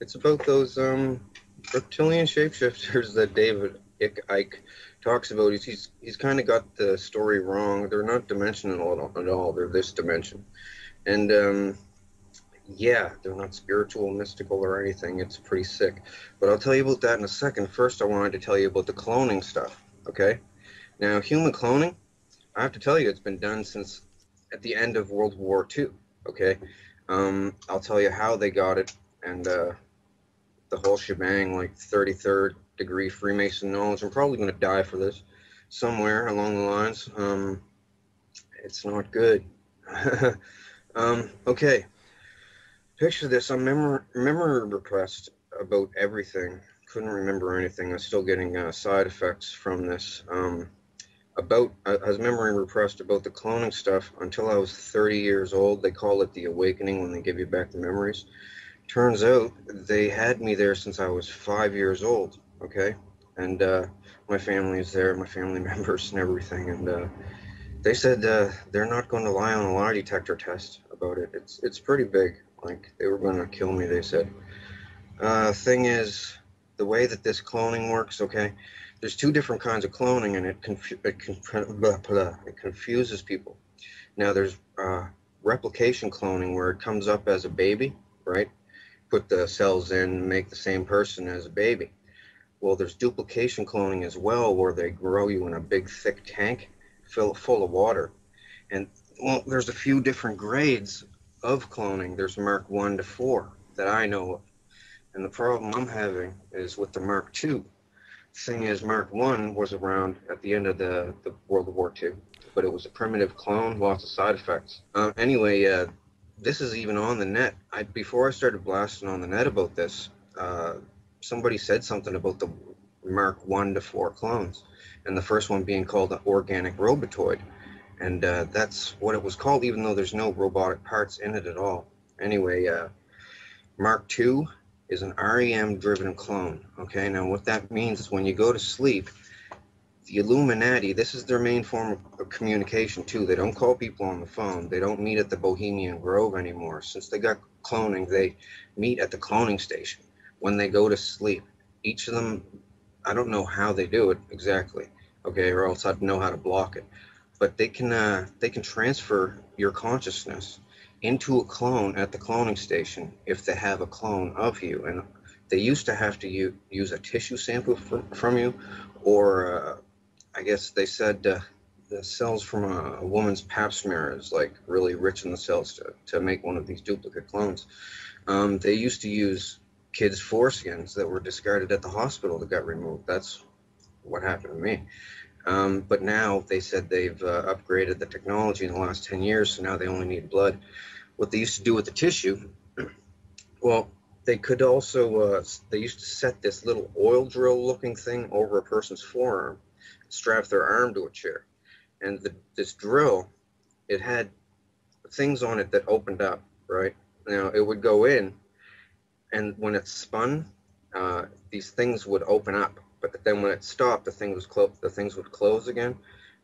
It's about those reptilian shapeshifters that David Icke talks about. He's kind of got the story wrong. They're not dimensional at all. They're this dimension, and yeah, they're not spiritual, mystical, or anything. It's pretty sick. But I'll tell you about that in a second. First, I wanted to tell you about the cloning stuff. Okay, now human cloning. I have to tell you, it's been done since at the end of World War II. Okay, I'll tell you how they got it and the whole shebang, like 33rd degree Freemason knowledge. I'm probably going to die for this somewhere along the lines. It's not good. Okay, picture this. I'm memory repressed about everything. Couldn't remember anything. I'm still getting side effects from this. I was memory repressed about the cloning stuff until I was 30 years old. They call it the awakening when they give you back the memories. Turns out they had me there since I was 5 years old, okay? And my family is there, my family members and everything. And they said they're not going to lie on a lie detector test about it. It's pretty big. Like, they were going to kill me, they said. Thing is, the way that this cloning works, okay? There's two different kinds of cloning, and it confuses people. Now, there's replication cloning, where it comes up as a baby, right? Put the cells in, make the same person as a baby. Well, there's duplication cloning as well, where they grow you in a big, thick tank full of water. And, well, there's a few different grades of cloning. There's Mark 1 to 4 that I know of. And the problem I'm having is with the Mark 2. Thing is, Mark 1 was around at the end of the World War II, but it was a primitive clone, lots of side effects. Anyway, this is even on the net. Before I started blasting on the net about this, somebody said something about the Mark 1 to 4 clones, and the first one being called the organic robotoid. And that's what it was called, even though there's no robotic parts in it at all. Anyway, Mark 2 is an REM-driven clone. Okay, now what that means is when you go to sleep, the Illuminati, this is their main form of communication too. They don't call people on the phone. They don't meet at the Bohemian Grove anymore. Since they got cloning, they meet at the cloning station when they go to sleep. Each of them, I don't know how they do it exactly, okay, or else I'd know how to block it. But they can transfer your consciousness into a clone at the cloning station if they have a clone of you. And they used to have to use a tissue sample from you, or I guess they said the cells from a woman's pap smear is like really rich in the cells to make one of these duplicate clones. They used to use kids' foreskins that were discarded at the hospital that got removed. That's what happened to me. But now they said they've upgraded the technology in the last 10 years, so now they only need blood. What they used to do with the tissue, well, they could also, they used to set this little oil drill looking thing over a person's forearm, strap their arm to a chair. And this drill, it had things on it that opened up, right? Now, it would go in, and when it spun, these things would open up. But then when it stopped, the things would close again.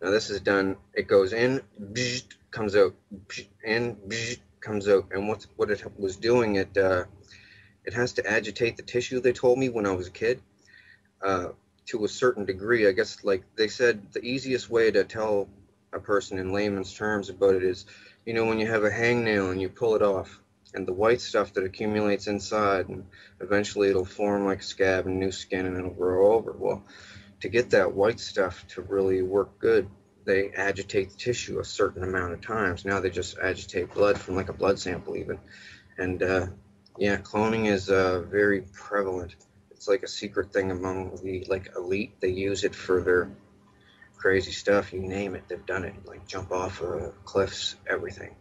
Now this is done. It goes in, comes out, in, comes out. And what it was doing, it has to agitate the tissue. They told me when I was a kid, to a certain degree. I guess, like they said, the easiest way to tell a person in layman's terms about it is, you know, when you have a hangnail and you pull it off, and the white stuff that accumulates inside, and eventually it'll form like a scab and new skin, and it'll grow over. Well, to get that white stuff to really work good, they agitate the tissue a certain amount of times. Now they just agitate blood from like a blood sample even. And yeah, cloning is very prevalent. It's like a secret thing among the like elite. They use it for their crazy stuff. You name it, they've done it. Like jump off cliffs, everything.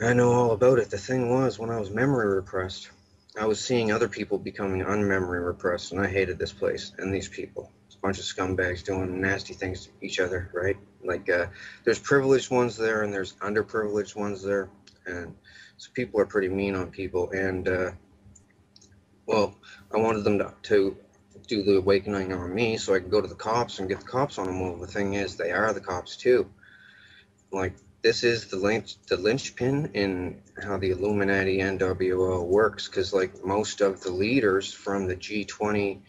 I know all about it. The thing was, when I was memory repressed, I was seeing other people becoming unmemory repressed, and I hated this place and these people. It's a bunch of scumbags doing nasty things to each other, right? Like, there's privileged ones there, and there's underprivileged ones there, and so people are pretty mean on people. And well, I wanted them to do the awakening on me, so I could go to the cops and get the cops on them. Well, the thing is, they are the cops too. Like, this is the linchpin in how the Illuminati NWO works, because like most of the leaders from the G20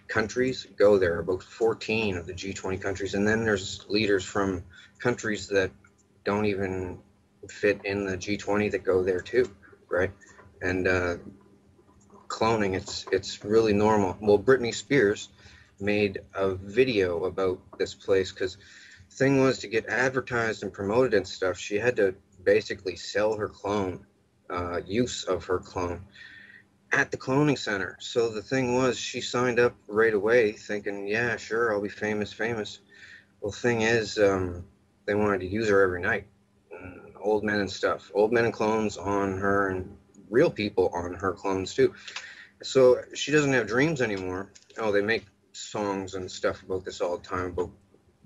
countries go there, about 14 of the G20 countries, and then there's leaders from countries that don't even fit in the G20 that go there too, right? And cloning, it's really normal. Well, Britney Spears made a video about this place because thing was, to get advertised and promoted and stuff, she had to basically sell her clone, use of her clone at the cloning center. So the thing was, she signed up right away thinking, yeah, sure, I'll be famous, famous. Well, thing is, they wanted to use her every night. Old men and stuff, old men and clones on her, and real people on her clones too. So she doesn't have dreams anymore. Oh, they make songs and stuff about this all the time, about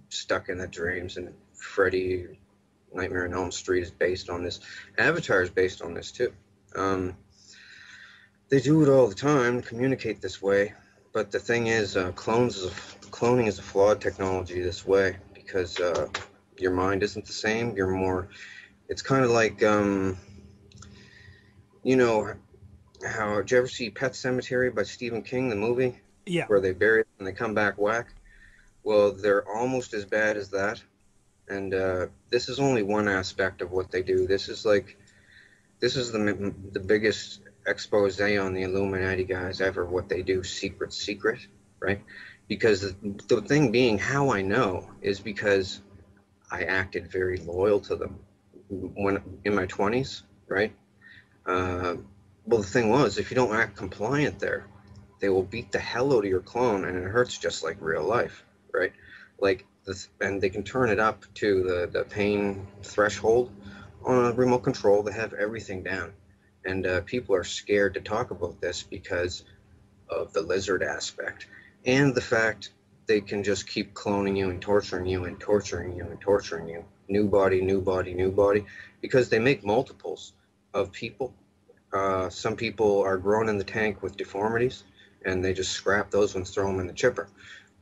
stuck in the dreams, and Freddy Nightmare on Elm Street is based on this. Avatar is based on this too. They do it all the time, communicate this way. But the thing is, cloning is a flawed technology this way, because your mind isn't the same. You're more. It's kind of like, you know, how, did you ever see Pet Cemetery by Stephen King, the movie, Yeah. where they bury it and they come back whack? Well, they're almost as bad as that. And this is only one aspect of what they do. This is the biggest expose on the Illuminati guys ever. What they do, secret, right? Because the thing being, how I know is because I acted very loyal to them when in my 20s, right? Uh, well, the thing was, if you don't act compliant there, they will beat the hell out of your clone, and it hurts just like real life, right? Like this, and they can turn it up to the pain threshold on a remote control. They have everything down, and people are scared to talk about this because of the lizard aspect and the fact they can just keep cloning you and torturing you and torturing you and torturing you. New body, new body, new body, because they make multiples of people. Some people are grown in the tank with deformities, and they just scrap those ones, throw them in the chipper.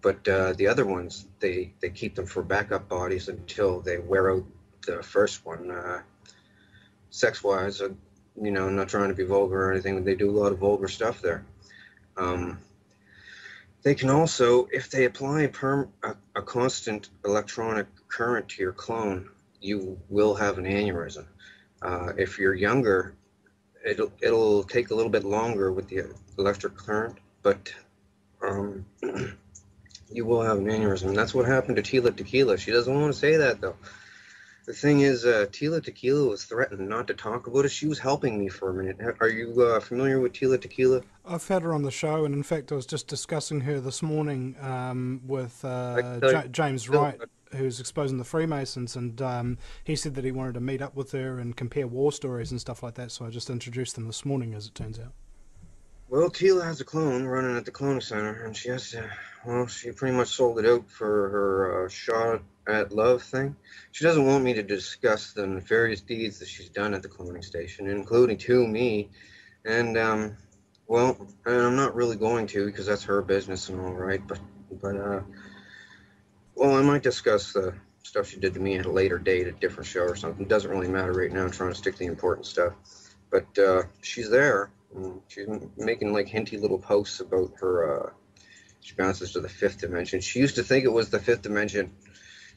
But the other ones, they keep them for backup bodies until they wear out the first one. Sex-wise, I'm not trying to be vulgar or anything, but they do a lot of vulgar stuff there. Um, they can also, if they apply a constant electronic current to your clone, you will have an aneurysm. If you're younger, it'll take a little bit longer with the electric current, but um, you will have an aneurysm. And that's what happened to Tila Tequila. She doesn't want to say that though. The thing is, Tila Tequila was threatened not to talk about it. She was helping me for a minute. Are you familiar with Tila Tequila? I've had her on the show, and in fact, I was just discussing her this morning with I can tell you. James Wright, who's exposing the Freemasons, and he said that he wanted to meet up with her and compare war stories and stuff like that. So I just introduced them this morning, as it turns out. Well, Tila has a clone running at the cloning center, and she pretty much sold it out for her shot at love thing. She doesn't want me to discuss the nefarious deeds that she's done at the cloning station, including to me. And, well, and I'm not really going to, because that's her business and all right, but, well, I might discuss the stuff she did to me at a later date, a different show or something. It doesn't really matter right now. I'm trying to stick to the important stuff. But she's there. And she's making like hinty little posts about her. She bounces to the fifth dimension. She used to think it was the fifth dimension.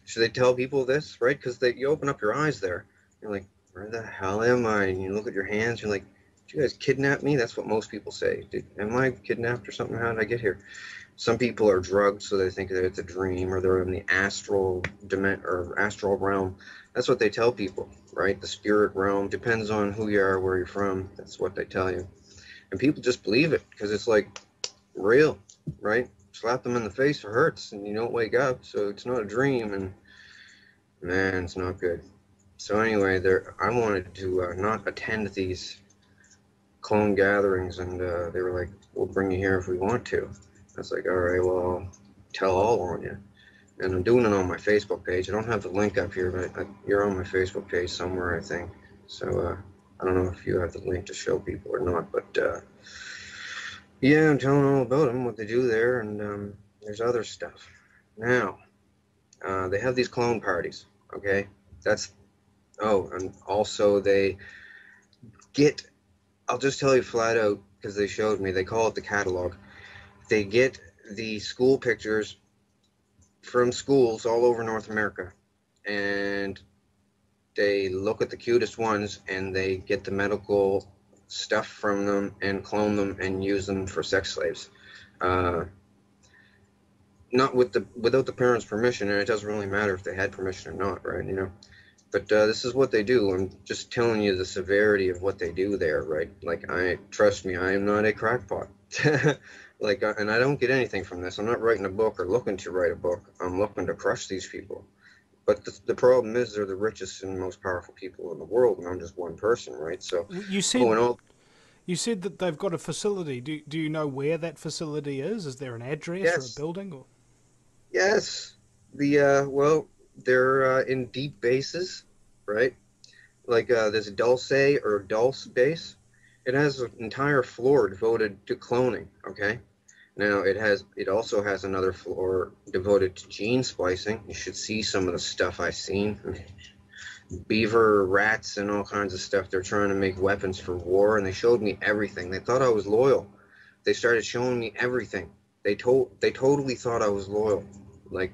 Should they tell people this, right? Because you open up your eyes there. You're like, where the hell am I? And you look at your hands. You're like, did you guys kidnap me? That's what most people say. Am I kidnapped or something? How did I get here? Some people are drugged, so they think that it's a dream, or they're in the astral realm. That's what they tell people, right? The spirit realm depends on who you are, where you're from. That's what they tell you, and people just believe it because it's like real, right? Slap them in the face, it hurts, and you don't wake up, so it's not a dream, and man, it's not good. So anyway, I wanted to not attend these clone gatherings, and they were like, "We'll bring you here if we want to." I was like, "All right, well, I'll tell all on you." And I'm doing it on my Facebook page. I don't have the link up here, but you're on my Facebook page somewhere, I think. So I don't know if you have the link to show people or not, but yeah, I'm telling all about them, what they do there, and there's other stuff. Now, they have these clone parties, okay? That's Oh, and also they get, I'll just tell you flat out, because they showed me, they call it the catalog. They get the school pictures from schools all over North America, and they look at the cutest ones and they get the medical stuff from them and clone them and use them for sex slaves. Uh, Not without the parents' permission, and it doesn't really matter if they had permission or not, right? But this is what they do. I'm just telling you the severity of what they do there, right? Like, I trust me, I am not a crackpot. Like, and I don't get anything from this. I'm not writing a book or looking to write a book. I'm looking to crush these people. But the problem is they're the richest and most powerful people in the world, and I'm just one person, right? So, You oh, said and all, you said that they've got a facility. Do you know where that facility is? Is there an address or a yes, building? Or yes. Well, they're in deep bases, right? Like this Dulce or Dulce base. It has an entire floor devoted to cloning. Okay. Now it also has another floor devoted to gene splicing. You should see some of the stuff I've seen. Beaver, rats, and all kinds of stuff. They're trying to make weapons for war, and they showed me everything. They thought I was loyal. They started showing me everything. They totally thought I was loyal. Like,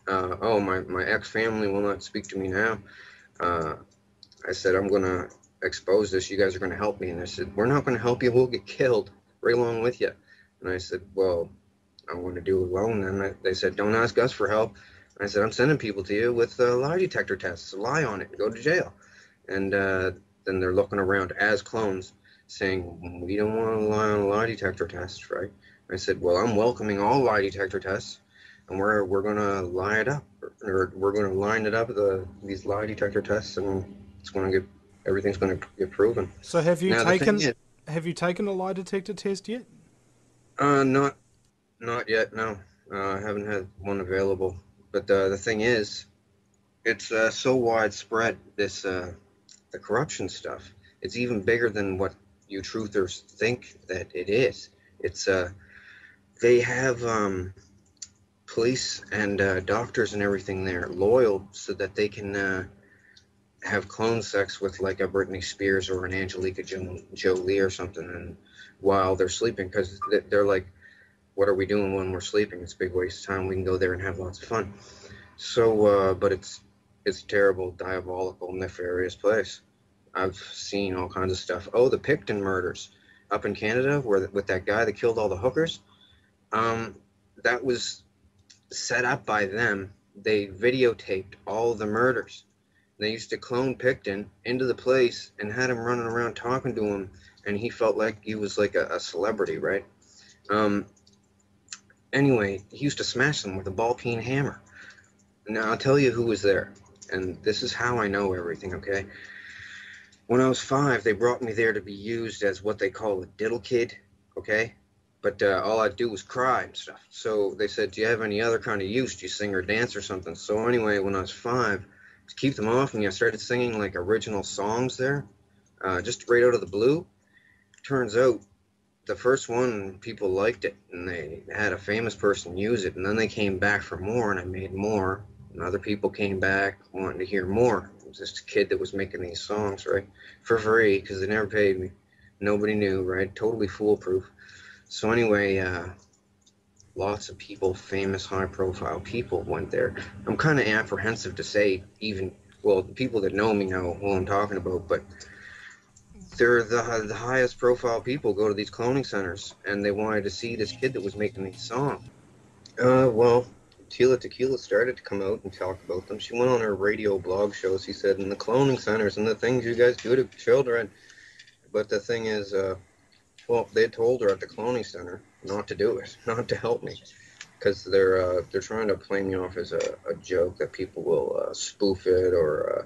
oh, my ex family will not speak to me now. Uh, I said, I'm going to expose this. You guys are going to help me. And they said, we're not going to help you. We'll get killed right along with you. And I said, well, I'm going to do it alone. And they said, don't ask us for help. And I said, I'm sending people to you with lie detector tests. Lie on it and go to jail. And then they're looking around as clones saying, we don't want to lie on a lie detector test, right? I said, well, I'm welcoming all lie detector tests. And we're gonna line it up, or we're gonna line it up these lie detector tests, and it's going to get everything's going to get proven. so Now the thing is, have you taken a lie detector test yet? not yet. No, I haven't had one available. But the thing is, it's so widespread. The corruption stuff. It's even bigger than what you truthers think that it is. It's they have police and doctors and everything there loyal so that they can have clone sex with like a Britney Spears or an Angelica Jolie or something, and while they're sleeping, because they're like, what are we doing when we're sleeping? It's a big waste of time. We can go there and have lots of fun. So, but it's a terrible, diabolical, nefarious place. I've seen all kinds of stuff. Oh, the Picton murders up in Canada, where with that guy that killed all the hookers. Um, that was set up by them. They videotaped all the murders. They used to clone Picton into the place and had him running around talking to him, and he felt like he was like a celebrity, right? Um, anyway, he used to smash them with a ball peen hammer. Now I'll tell you who was there, and this is how I know everything. Okay, when I was 5, they brought me there to be used as what they call a diddle kid. Okay, but all I'd do was cry and stuff. So they said, "Do you have any other kind of use? Do you sing or dance or something?" So anyway, when I was 5, to keep them off me, I started singing like original songs there, just right out of the blue. Turns out the first one, people liked it, and they had a famous person use it, and then they came back for more, and I made more, and other people came back wanting to hear more. It was just a kid that was making these songs, right, for free, because they never paid me. Nobody knew, right? Totally foolproof. So anyway, lots of people, famous, high-profile people went there. I'm kind of apprehensive to say even, well, the people that know me know who I'm talking about, but they're the highest profile people go to these cloning centers, and they wanted to see this kid that was making these songs. Well, Tila Tequila started to come out and talk about them. She went on her radio blog show. She said, "In the cloning centers and the things you guys do to children." But the thing is, well, they told her at the cloning center not to do it, not to help me, because they're trying to play me off as a joke that people will spoof it or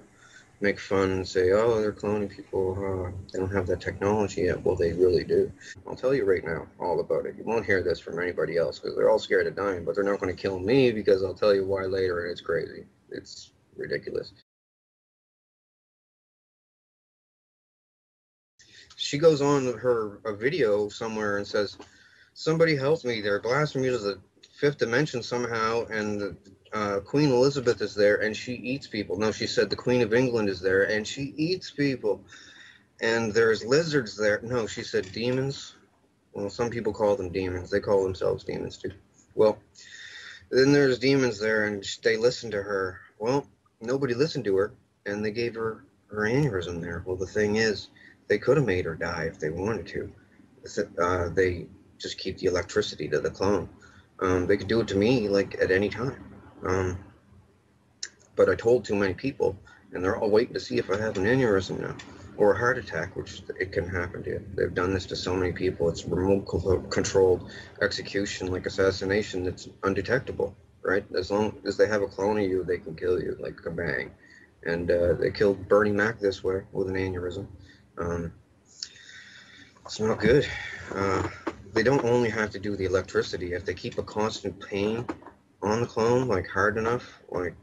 make fun and say, "Oh, they're cloning people. They don't have that technology yet." Well, they really do. I'll tell you right now all about it. You won't hear this from anybody else because they're all scared of dying, but they're not going to kill me because I'll tell you why later, and it's crazy. It's ridiculous. She goes on her a video somewhere and says, "Somebody help me! They're blasting me to the fifth dimension somehow, and Queen Elizabeth is there and she eats people. No, she said the Queen of England is there and she eats people. And there's lizards there. No, she said demons. Well, some people call them demons. They call themselves demons too. Well, then there's demons there and they listen to her. Well, nobody listened to her and they gave her aneurysm there. Well, the thing is, they could have made her die if they wanted to. They just keep the electricity to the clone. They could do it to me like at any time. Um, but I told too many people, and they're all waiting to see if I have an aneurysm now or a heart attack, which it can happen to. They've done this to so many people. It's remote controlled execution, like assassination, that's undetectable, right? As long as they have a clone of you, they can kill you like a bang. And they killed Bernie Mac this way with an aneurysm. Um, it's not good. Uh, they don't only have to do the electricity. If they keep a constant pain on the clone, like hard enough, like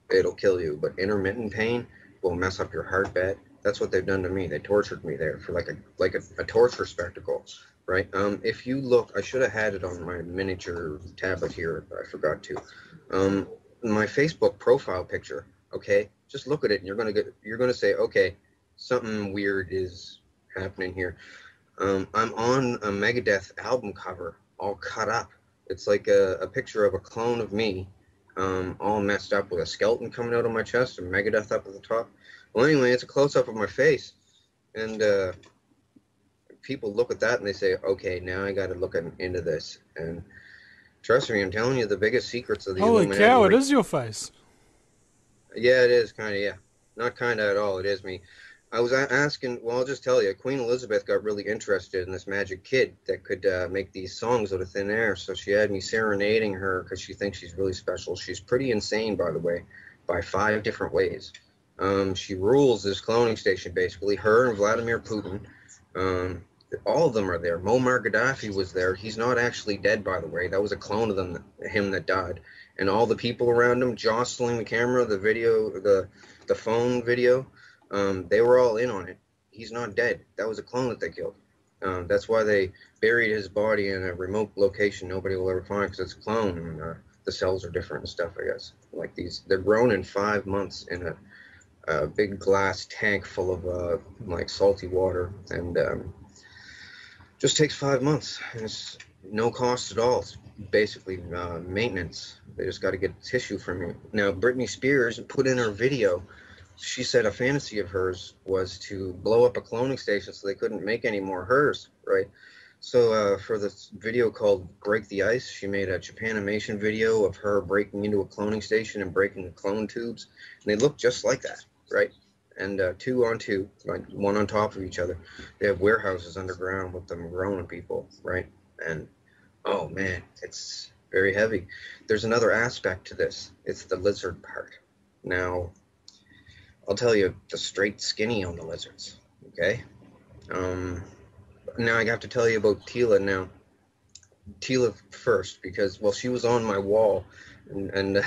it'll kill you. But intermittent pain will mess up your heart bed. That's what they've done to me. They tortured me there for like a torture spectacle, right? If you look, I should have had it on my miniature tablet here. I forgot to. Um, my Facebook profile picture. Okay, just look at it, and you're gonna say, okay, something weird is happening here. I'm on a Megadeth album cover, all cut up. It's like a picture of a clone of me, all messed up with a skeleton coming out of my chest and Megadeth up at the top. Well, anyway, it's a close up of my face, and people look at that and they say, "Okay, now I got to look into this." And trust me, I'm telling you, the biggest secrets of the Holy Illuminati. cow! It is your face. Yeah, it is kind of, yeah, not kind of at all. It is me. I was asking. Well, I'll just tell you, Queen Elizabeth got really interested in this magic kid that could make these songs out of thin air. So she had me serenading her because she thinks she's really special. She's pretty insane, by the way, by 5 different ways. She rules this cloning station, basically. Her and Vladimir Putin. Um, all of them are there. Muammar Gaddafi was there. He's not actually dead, by the way. That was a clone of him that died. And all the people around him jostling the camera, the video, the phone video, they were all in on it. He's not dead. That was a clone that they killed. That's why they buried his body in a remote location nobody will ever find, because it's a clone, and the cells are different and stuff, I guess. Like they're grown in 5 months in a big glass tank full of like salty water, and just takes 5 months. And it's no cost at all. It's basically maintenance. They just got to get tissue from you. Now, Britney Spears put in her video, she said a fantasy of hers was to blow up a cloning station so they couldn't make any more hers, right? So for this video called Break the Ice, she made a Japanimation video of her breaking into a cloning station and breaking the clone tubes. And they look just like that, right? And 2 on 2, like one on top of each other. They have warehouses underground with them growing people, right? And oh man, it's very heavy. There's another aspect to this. It's the lizard part. Now, I'll tell you the straight skinny on the lizards, okay? Now I have to tell you about Tila now. Tila first, because, well, she was on my wall, and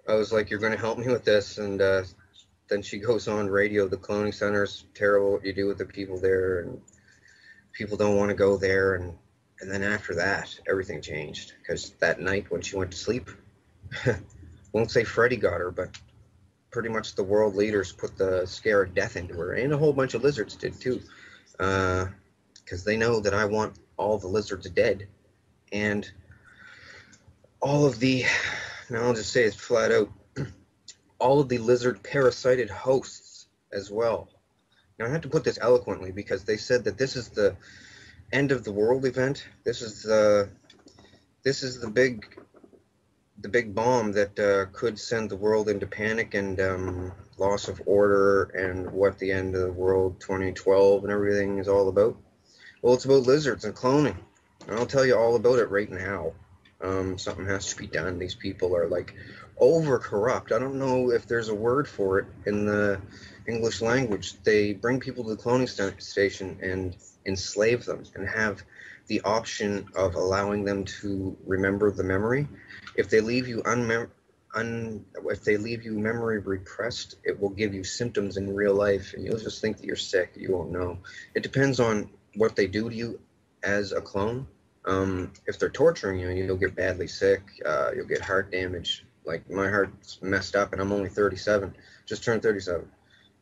I was like, you're going to help me with this, and then she goes on radio, the cloning center's terrible, what you do with the people there, and people don't want to go there, and then after that, everything changed, because that night when she went to sleep, won't say Freddy got her, but pretty much the world leaders put the scare of death into her, and a whole bunch of lizards did too, because they know that I want all the lizards dead, and all of the, now I'll just say it flat out, all of the lizard parasited hosts as well. Now I have to put this eloquently because they said that this is the end of the world event. This is the big bomb that could send the world into panic and loss of order, and what the end of the world 2012 and everything is all about. Well, it's about lizards and cloning. And I'll tell you all about it right now. Something has to be done. These people are like over corrupt. I don't know if there's a word for it in the English language. They bring people to the cloning station and enslave them and have the option of allowing them to remember the memory. If they leave you if they leave you memory repressed, it will give you symptoms in real life, and you'll just think that you're sick. You won't know. It depends on what they do to you as a clone. If they're torturing you, you'll get badly sick. You'll get heart damage. Like my heart's messed up, and I'm only 37, just turned 37,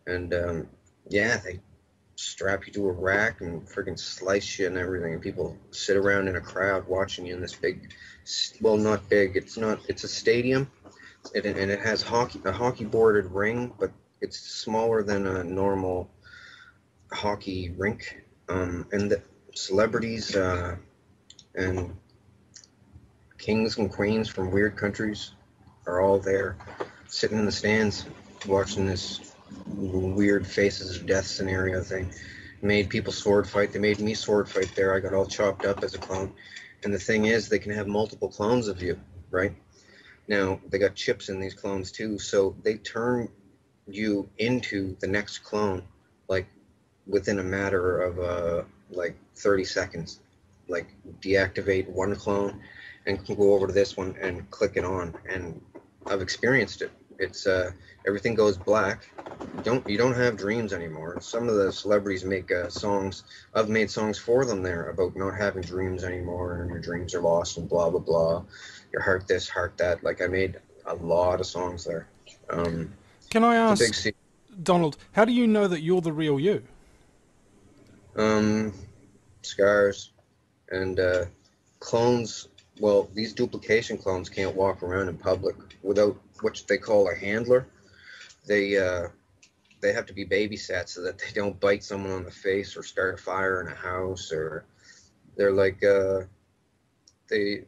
and yeah, they strap you to a rack and freaking slice you and everything, and people sit around in a crowd watching you in this big, well, not big, it's not, it's a stadium, and it has a hockey boarded ring, but it's smaller than a normal hockey rink, and the celebrities and kings and queens from weird countries are all there, sitting in the stands, watching this weird faces of death scenario thing. Made people sword fight. They made me sword fight there. I got all chopped up as a clone. And the thing is, they can have multiple clones of you, right? Now, they got chips in these clones too, so they turn you into the next clone, like within a matter of like 30 seconds. Like deactivate one clone and go over to this one and click it on. And I've experienced it. It's everything goes black. You don't have dreams anymore. Some of the celebrities make songs. I've made songs for them there about not having dreams anymore, and your dreams are lost and blah blah blah. Your heart this, heart that. Like I made a lot of songs there. Um, Can I it's a big ask, secret. Donald, how do you know that you're the real you? Um, Scars and clones. Well, these duplication clones can't walk around in public without what they call a handler. They they have to be babysat so that they don't bite someone on the face or start a fire in a house, or they're like they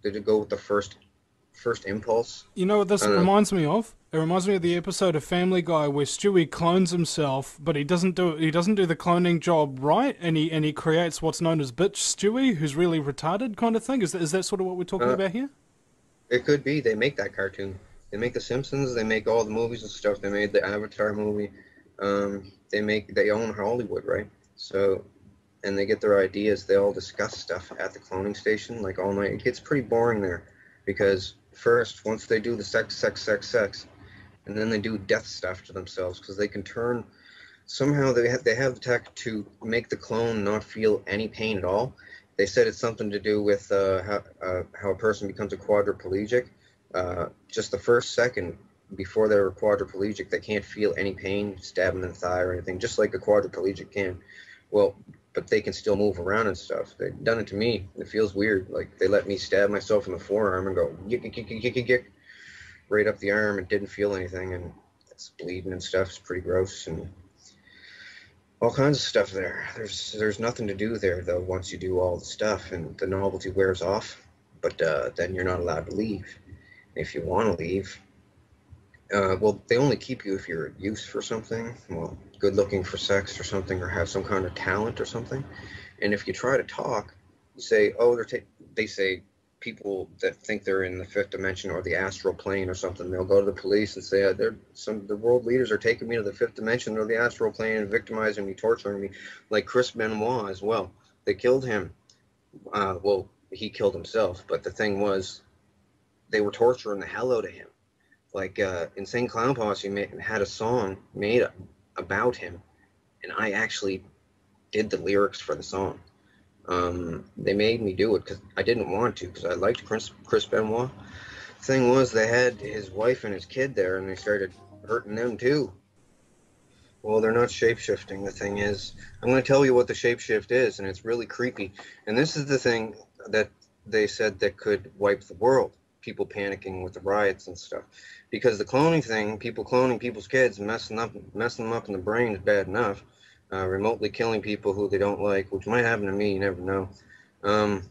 they go with the first impulse. You know what I this don't know. reminds me of? It reminds me of the episode of Family Guy where Stewie clones himself, but he doesn't do the cloning job right, and he creates what's known as bitch Stewie, who's really retarded kind of thing. Is that sort of what we're talking Uh, about here? it could be they make that cartoon. They make The Simpsons. They make all the movies and stuff. They made the Avatar movie. They own Hollywood, right? So and they get their ideas. They all discuss stuff at the cloning station like all night. It gets pretty boring there because first, once they do the sex, and then they do death stuff to themselves because they can turn. Somehow they have the tech to make the clone not feel any pain at all. They said it's something to do with how a person becomes a quadriplegic. Just the first second before they're quadriplegic, they can't feel any pain, stabbing in the thigh or anything, just like a quadriplegic can. Well, but they can still move around and stuff. They've done it to me. It feels weird. Like they let me stab myself in the forearm and go yick, yick, yick, yick, yick, yick, right up the arm and didn't feel anything, and it's bleeding and stuff. It's pretty gross and all kinds of stuff there. There's nothing to do there though once you do all the stuff and the novelty wears off. But then you're not allowed to leave. If you want to leave, well, they only keep you if you're a use for something. Well, good looking for sex or something, or have some kind of talent or something. And if you try to talk, you say, oh, they say people that think they're in the fifth dimension or the astral plane or something. They'll go to the police and say, the world leaders are taking me to the fifth dimension or the astral plane and victimizing me, torturing me, like Chris Benoit as well. They killed him. Well, he killed himself, but the thing was, they were torturing the hell out of him. Like Insane Clown Posse had a song made about him, and I actually did the lyrics for the song. They made me do it because I didn't want to because I liked Chris Benoit. Thing was, they had his wife and his kid there, and they started hurting them too. Well, they're not shapeshifting. The thing is, I'm going to tell you what the shapeshift is, and it's really creepy. And this is the thing that they said that could wipe the world. People panicking with the riots and stuff, because the cloning thing, people cloning people's kids, messing them up in the brain is bad enough. Remotely killing people who they don't like, which might happen to me. You never know. Um,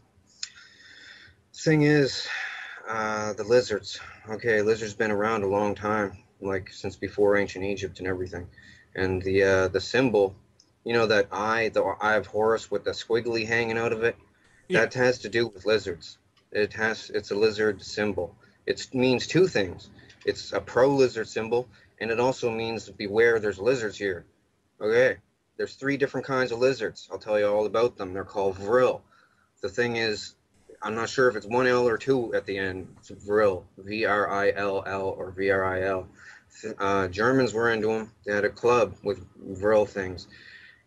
Thing is, the lizards. Okay, lizards been around a long time, like since before ancient Egypt and everything. And the symbol, that the eye of Horus with the squiggly hanging out of it, Yeah. that has to do with lizards. It's a lizard symbol. It means two things. It's a pro-lizard symbol, and it also means beware, there's lizards here. Okay, there's three different kinds of lizards. I'll tell you all about them. They're called vril. The thing is, I'm not sure if it's one L or two at the end. It's vril, VRILL or VRIL. Germans were into them. They had a club with vril things.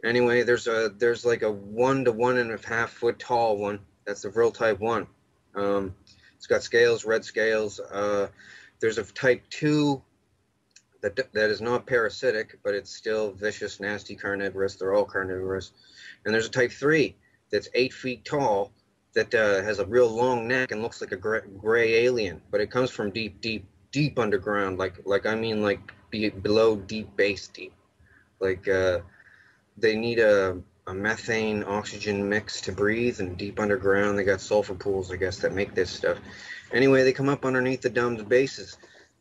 Anyway, there's like a 1 to 1.5 foot tall one. That's the vril type 1. It's got scales, red scales. There's a type 2 that is not parasitic, but it's still vicious, nasty carnivorous. They're all carnivorous. And there's a type 3 that's 8 feet tall that has a real long neck and looks like a gray alien, but it comes from deep, deep, deep underground. Like I mean, like below deep base deep. Like they need a methane oxygen mix to breathe, and deep underground they got sulfur pools, I guess, that make this stuff. Anyway, they come up underneath the dome's bases.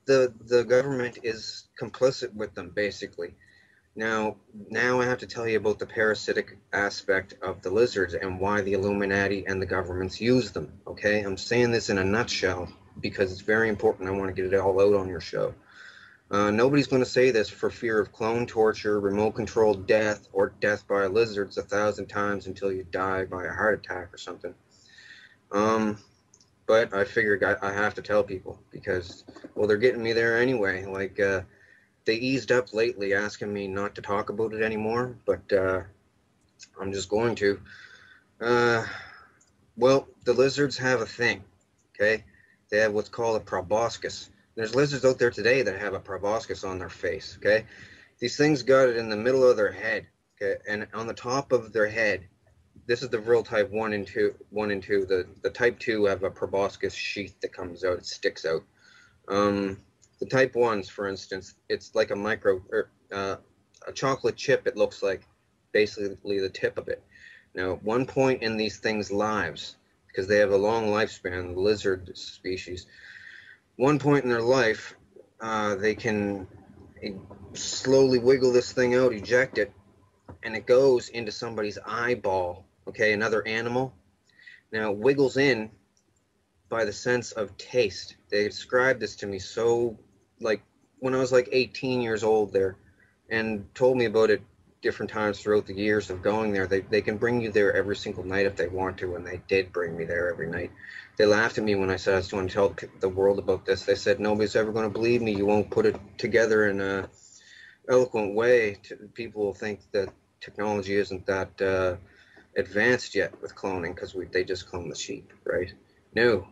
The government is complicit with them, basically. Now I have to tell you about the parasitic aspect of the lizards and why the Illuminati and the governments use them. Okay, I'm saying this in a nutshell because it's very important. I want to get it all out on your show. Nobody's going to say this for fear of clone torture, remote-controlled death, or death by lizards 1,000 times until you die by a heart attack or something. But I figured I have to tell people because, well, they're getting me there anyway. Like, they eased up lately, asking me not to talk about it anymore, but I'm just going to. Well, the lizards have a thing, okay? They have what's called a proboscis. There's lizards out there today that have a proboscis on their face, okay? These things got it in the middle of their head, okay? And on the top of their head, this is the real type 1 and 2. The type 2 have a proboscis sheath that comes out, it sticks out. The type 1s, for instance, it's like a chocolate chip, it looks like, basically the tip of it. Now, at one point in these things' lives, because they have a long lifespan, the lizard species, one point in their life, they can slowly wiggle this thing out, eject it, and it goes into somebody's eyeball, okay, another animal. Now, it wiggles in by the sense of taste. They described this to me so, like, when I was like 18 years old there, and told me about it different times throughout the years of going there. They can bring you there every single night if they want to, and they did bring me there every night. They laughed at me when I said I was going to tell the world about this. They said, nobody's ever going to believe me. You won't put it together in a eloquent way. People will think that technology isn't that advanced yet with cloning because they just clone the sheep, right? No.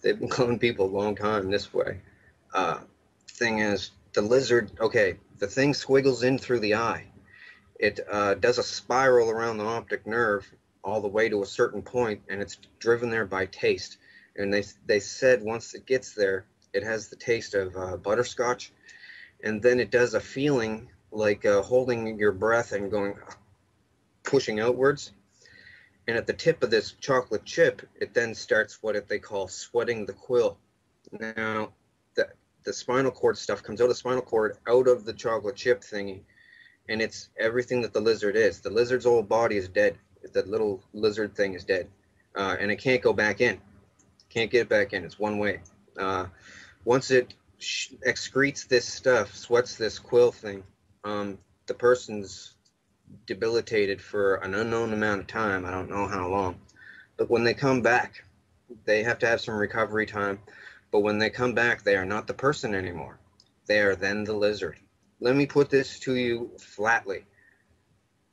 They've been cloning people a long time this way. Thing is, the lizard, okay, the thing squiggles in through the eye. It does a spiral around the optic nerve all the way to a certain point, and it's driven there by taste. And they said once it gets there, it has the taste of butterscotch, and then it does a feeling like holding your breath and going, pushing outwards. And at the tip of this chocolate chip, it then starts what they call sweating the quill. Now, the spinal cord stuff comes out of the spinal cord, out of the chocolate chip thingy, and it's everything that the lizard is. The lizard's whole body is dead. The little lizard thing is dead, and it can't go back in. Can't get back in. It's one way. Once it excretes this stuff, sweats this quill thing, the person's debilitated for an unknown amount of time. I don't know how long. But when they come back, they have to have some recovery time. But when they come back, they are not the person anymore. They are then the lizard. Let me put this to you flatly.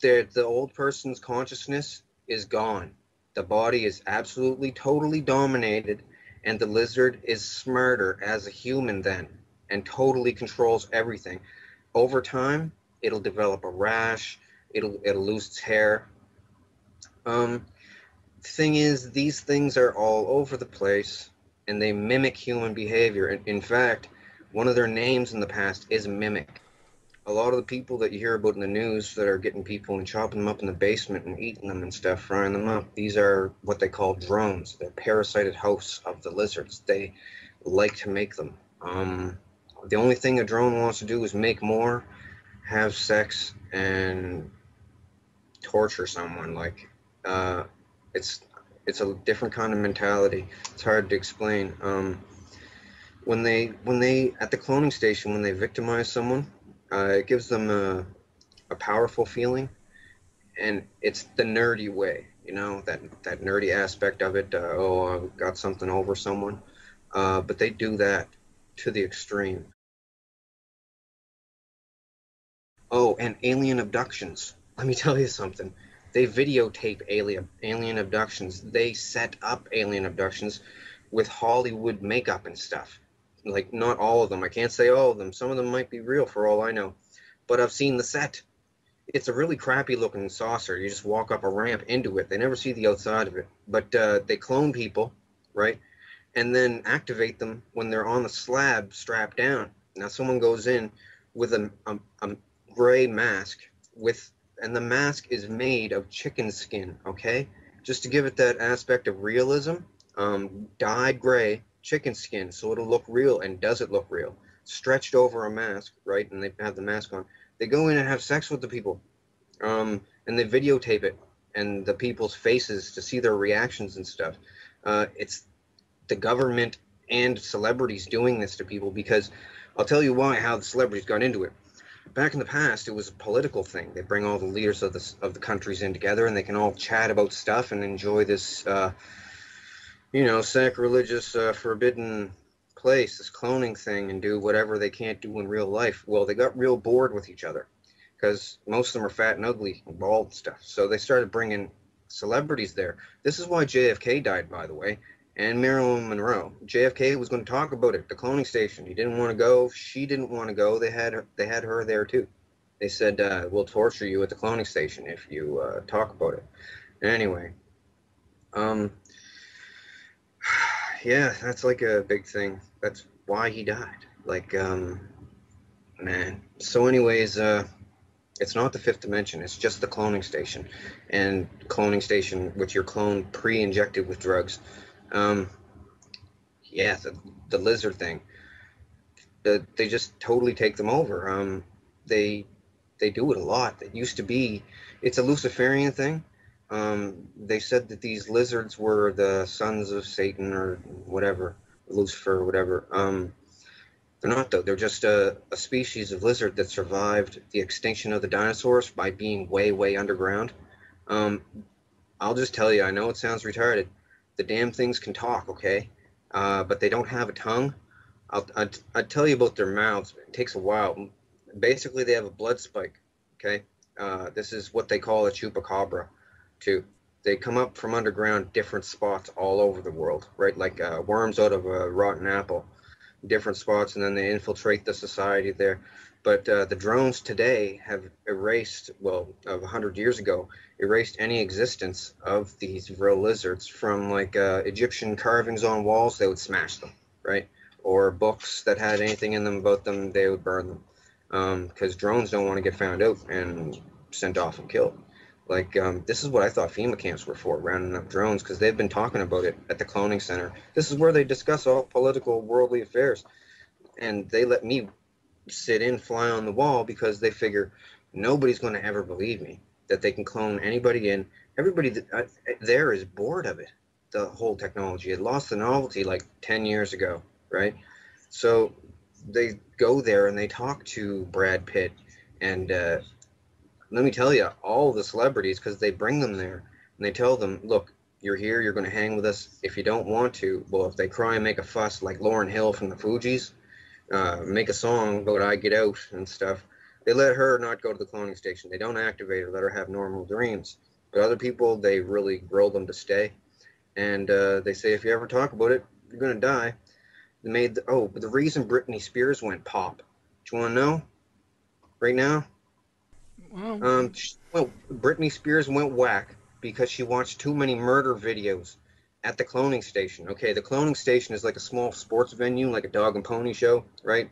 The old person's consciousness is gone. The body is absolutely, totally dominated, and the lizard is smarter as a human then, and totally controls everything. Over time, it'll develop a rash, it'll lose its hair. Thing is, these things are all over the place, and they mimic human behavior. In fact, one of their names in the past is Mimic. A lot of the people that you hear about in the news that are getting people and chopping them up in the basement and eating them and stuff, frying them up, these are what they call drones. They're parasited hosts of the lizards. They like to make them. The only thing a drone wants to do is make more, have sex, and torture someone. Like, it's a different kind of mentality. It's hard to explain. When they at the cloning station, when they victimize someone, it gives them a powerful feeling, and it's the nerdy way, that nerdy aspect of it. I've got something over someone, but they do that to the extreme. Oh, and alien abductions. Let me tell you something. They videotape alien abductions. They set up alien abductions with Hollywood makeup and stuff. like not all of them. I can't say all of them. Some of them might be real for all I know. But I've seen the set. It's a really crappy looking saucer. You just walk up a ramp into it. They never see the outside of it. But they clone people, right? And then activate them when they're on the slab strapped down. Now someone goes in with a gray mask with, and the mask is made of chicken skin, okay? Just to give it that aspect of realism, dyed gray chicken skin, so it'll look real. And does it look real? Stretched over a mask, right? And they have the mask on. They go in and have sex with the people, and they videotape it and the people's faces to see their reactions and stuff. It's the government and celebrities doing this to people, because I'll tell you why, how the celebrities got into it. Back in the past, it was a political thing. They bring all the leaders of the countries in together, and they can all chat about stuff and enjoy this, sacrilegious, forbidden place, this cloning thing, and do whatever they can't do in real life. Well, they got real bored with each other because most of them are fat and ugly and bald and stuff. So they started bringing celebrities there. This is why JFK died, by the way, and Marilyn Monroe. JFK was going to talk about it, the cloning station. He didn't want to go. She didn't want to go. They had her there too. They said, we'll torture you at the cloning station if you talk about it. Anyway, yeah, that's like a big thing. That's why he died. Like, man. So anyways, it's not the fifth dimension. It's just the cloning station, and cloning station with your clone pre-injected with drugs. Um, yeah, the lizard thing. They just totally take them over. They they do it a lot. It used to be, it's a Luciferian thing. They said that these lizards were the sons of Satan or whatever, Lucifer or whatever. They're not though. They're just a species of lizard that survived the extinction of the dinosaurs by being way, way underground. Um, I'll just tell you, I know it sounds retarded. The damn things can talk, okay? But they don't have a tongue. I'll tell you about their mouths. It takes a while. Basically, they have a blood spike, okay? This is what they call a chupacabra, too. They come up from underground different spots all over the world, right? Like worms out of a rotten apple, different spots, and then they infiltrate the society there. But the drones today have erased, well, of 100 years ago, erased any existence of these real lizards from like Egyptian carvings on walls. They would smash them, right? Or books that had anything in them about them, they would burn them, because drones don't want to get found out and sent off and killed. Like, this is what I thought FEMA camps were for, rounding up drones, because they've been talking about it at the cloning center. This is where they discuss all political, worldly affairs, and they let me sit in, fly on the wall, because they figure nobody's going to ever believe me that they can clone anybody in. Everybody there is bored of it. The whole technology, it lost the novelty like 10 years ago, right? So they go there and they talk to Brad Pitt, and let me tell you, all the celebrities, because they bring them there and they tell them, look, you're here, you're going to hang with us. If you don't want to, well, if they cry and make a fuss like Lauryn Hill from the Fugees, make a song about I Get Out and stuff, they let her not go to the cloning station. They don't activate her, let her have normal dreams. But other people, they really grill them to stay. And they say, if you ever talk about it, you're going to die. They made but the reason Britney Spears went pop. Do you want to know? Right now? Well, Well, Britney Spears went whack because she watched too many murder videos at the cloning station. Okay, the cloning station is like a small sports venue, like a dog and pony show, right?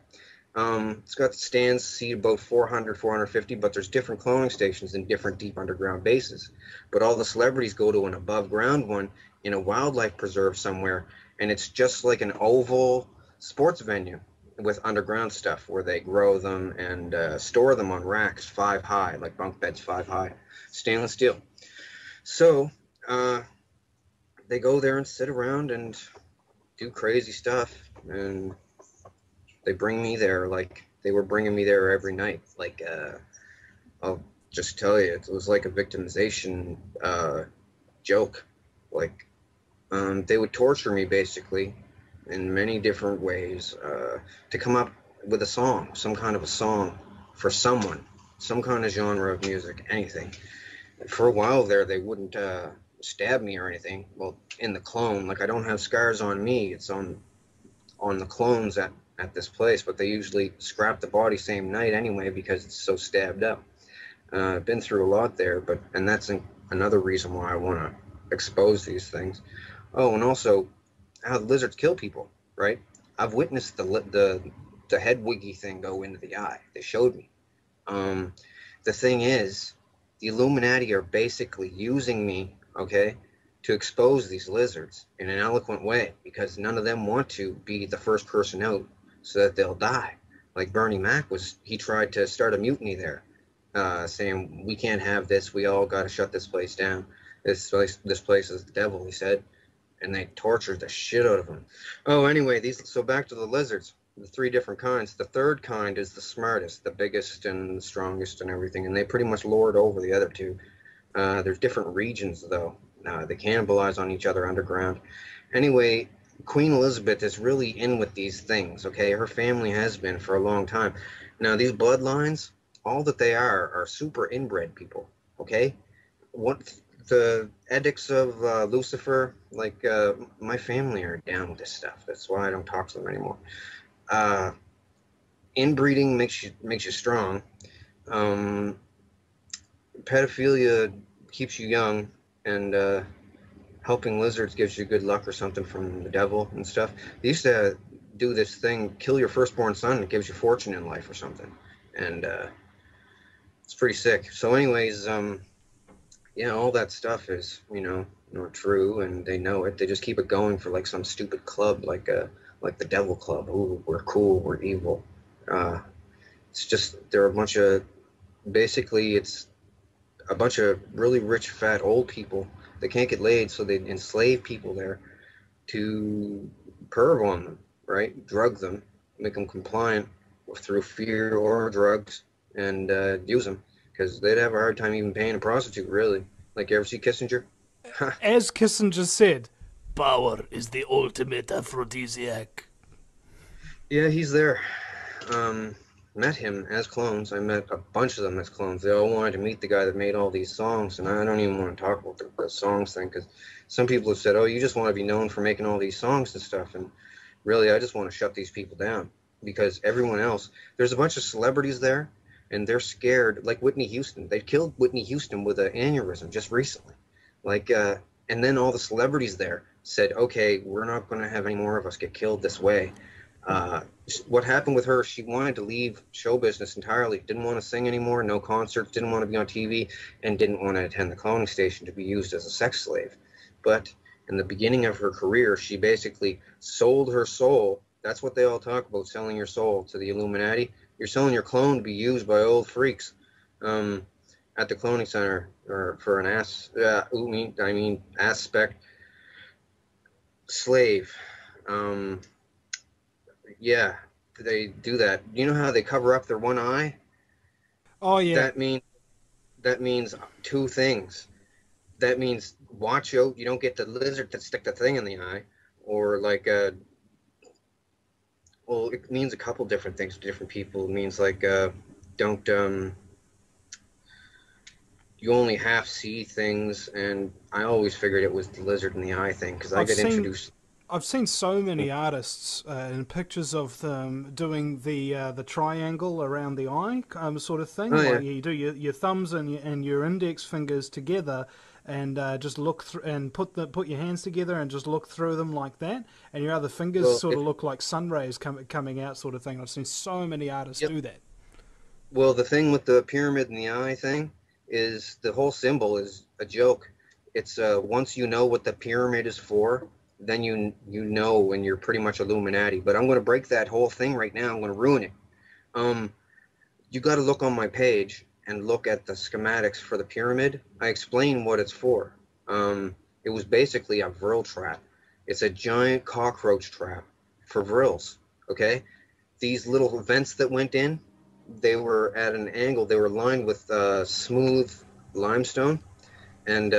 It's got stands, seat about 400, 450, but there's different cloning stations in different deep underground bases. But all the celebrities go to an above ground one in a wildlife preserve somewhere, and it's just like an oval sports venue with underground stuff where they grow them and store them on racks 5 high, like bunk beds 5 high, stainless steel. So they go there and sit around and do crazy stuff, and they bring me there like they were bringing me there every night. Like, I'll just tell you, it was like a victimization joke. Like, they would torture me basically in many different ways to come up with a song, some kind of a song for someone, some kind of genre of music, anything. For a while there, they wouldn't stab me or anything. Well, in the clone, like I don't have scars on me. It's on the clones that at this place, but they usually scrap the body same night anyway because it's so stabbed up. I've been through a lot there, and that's another reason why I want to expose these things. Oh, and also how the lizards kill people, right? I've witnessed the head wiggy thing go into the eye. They showed me. Um, the thing is, the Illuminati are basically using me, okay, to expose these lizards in an eloquent way because none of them want to be the first person out so that they'll die. Like Bernie Mac he tried to start a mutiny there, saying we can't have this. We all got to shut this place down. This place is the devil, he said, and they tortured the shit out of him. Oh, anyway, so back to the lizards. The three different kinds. The third kind is the smartest, the biggest, and the strongest, and everything, and they pretty much lord over the other two. There's different regions, though. They cannibalize on each other underground. Anyway, Queen Elizabeth is really in with these things, okay? Her family has been for a long time. Now, these bloodlines, all that they are super inbred people, okay? What the edicts of Lucifer, like my family are down with this stuff. That's why I don't talk to them anymore. Inbreeding makes you strong. Pedophilia keeps you young, and helping lizards gives you good luck or something from the devil and stuff. They used to do this thing, kill your firstborn son, it gives you fortune in life or something, and it's pretty sick. So, anyways, yeah, all that stuff is, not true, and they know it. They just keep it going for like some stupid club, like the Devil Club. Ooh, we're cool, we're evil. It's just they're a bunch of basically it's a bunch of really rich, fat, old people. They can't get laid, so they enslave people there to perv on them, right? Drug them, make them compliant through fear or drugs, and use them because they'd have a hard time even paying a prostitute, really. Like, you ever see Kissinger? As Kissinger said, power is the ultimate aphrodisiac. Yeah, he's there. Um, Met him as clones. I met a bunch of them as clones. They all wanted to meet the guy that made all these songs, and I don't even want to talk about the songs thing because some people have said, "Oh, you just want to be known for making all these songs and stuff," and really, I just want to shut these people down because everyone else. There's a bunch of celebrities there, and they're scared. Like Whitney Houston, they killed Whitney Houston with an aneurysm just recently. Like, and then all the celebrities there said, "Okay, we're not going to have any more of us get killed this way." Uh, what happened with her, she wanted to leave show business entirely, didn't want to sing anymore, no concerts, didn't want to be on TV, and didn't want to attend the cloning station to be used as a sex slave. But in the beginning of her career, she basically sold her soul. That's what they all talk about, selling your soul to the Illuminati. You're selling your clone to be used by old freaks at the cloning center, or for an aspect slave. Um, Yeah, they do that. You know how they cover up their one eye? Oh yeah, That means that means two things. That means watch out you don't get the lizard to stick the thing in the eye, or like well, it means a couple different things to different people. It means like don't you only half see things, and I always figured it was the lizard in the eye thing because I I've got seen introduced. I've seen so many artists in pictures of them doing the triangle around the eye sort of thing. Oh Like yeah, you do your thumbs and your index fingers together, and just look through and put your hands together and just look through them like that. And your other fingers well sort of if look like sun rays coming out, sort of thing. I've seen so many artists yep. do that. Well, the thing with the pyramid in the eye thing is the whole symbol is a joke. It's once you know what the pyramid is for, then you know when you're pretty much Illuminati. But I'm going to break that whole thing right now. I'm going to ruin it. Um, you got to look on my page and look at the schematics for the pyramid. I explain what it's for. It was basically a vril trap. It's a giant cockroach trap for vrils. Okay, these little vents that went in, they were at an angle. They were lined with smooth limestone, and